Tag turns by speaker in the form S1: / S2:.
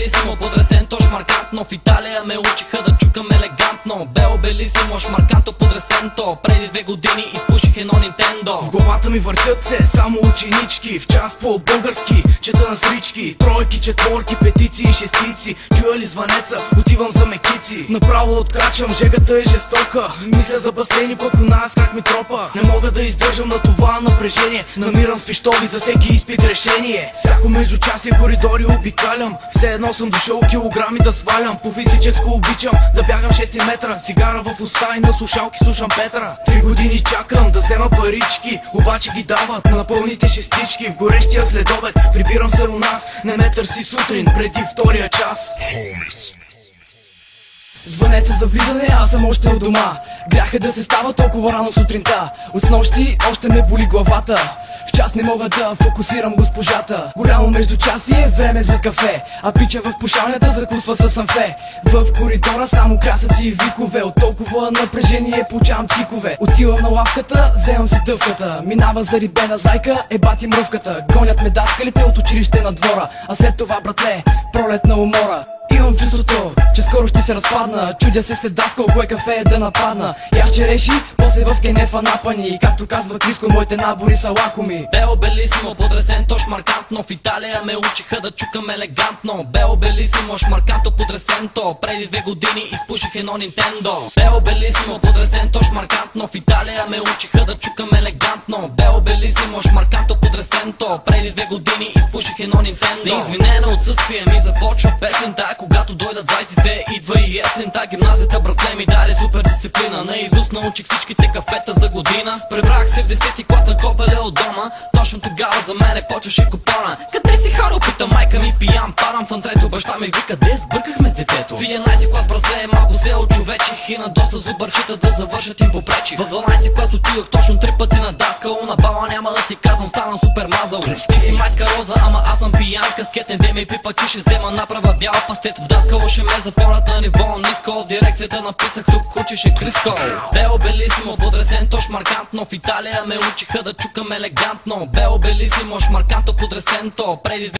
S1: белисимо, подресенто, шмаркантно. В Италия ме учиха да чукам елегантно. Бело белисимо, шмарканто, подресенто. Преди 2 години изпуших едно Нинтендо.
S2: В главата ми въртят се само ученички. В час по български чета на срички. Тройки, четворки, петици и шестици. Чуя ли звънеца, отивам за мекици. Направо откачам, жегата е жестока. Мисля за басейни, пък у нас как ми тропа. Не мога да издържам на това напрежение. Намирам с пищоли за всеки изпит решение. Всяко междучасие коридори обикалям. Все едно съм дошъл килограми да свалям. По физическо обичам да бягам 6 метра. Цигара в уста и на слушалки слушам Петра. 3 години чакам да взема парички, обаче ги дават на пълните шестички. В горещия следобед прибирам се у нас. Не ме търси сутрин преди втория час. Звънеца за влизане, аз съм още от дома. Грях е да се става толкова рано сутринта. От снощи още ме боли главата. В час не мога да фокусирам госпожата. Голямо междучасие, време за кафе. А пича в пушалнята закусва с амфе. В коридора само красъци и викове. От толкова напрежение получавам тикове. Отивам на лавката, вземам си дъвката. Минава зарибена зайка, бати мръвката. Гонят ме даскалите от училище на двора. А след това, братле, пролет на умора. Имам чувството, че скоро ще се разпадна. Чудя се след даскал, кое кафе е да нападна. Ях череши, после в кенефа напани. И както казва Криско, моите набори са лакоми.
S1: Бело белисимо, подресенто, шмаркантно. В Италия ме учиха да чукам елегантно. Бело белисимо, шмарканто, подресенто. Преди 2 години изпуших едно Нинтендо. Бело белисимо, подресенто, шмаркантно. В Италия ме учиха да чукам елегантно. Бело белисимо, шмарканто, подресенто. Преди 2 години изпуших едно Нинтендо. С неизвинено отсъствие ми започва песента. Когато дойдат зайците, идва и есента. Гимназията, братле, ми даде супер дисциплина. Наизуст научих всичките кафета за година. Пребрах се в 10-ти клас на Копеле от дома. Точно тогава за мене почваше купона. Къде си ходил, пита майка ми, пиян парам в антрето. Баща ми вика, де сбъркахме с детето. В 11-ти клас, братле, малко се очовечих. И на доста зубърчета да завършат им попречих. В 12-ти клас отидох точно 3 пъти на даскал. На бала няма да ти казвам, ставам супер мазал. Ти си майска роза, ама аз съм пиянка. Скетен де ме пипа, че ще взема направа бяла пастет. В даскало ще ме запорят на ниво ниско. В дирекцията написах, тук учеше Криско. Бело белисимо, подресенто, шмаркантно. В Италия ме учиха да чукам елегантно. Бело белисимо, шмарканто, подресенто. Преди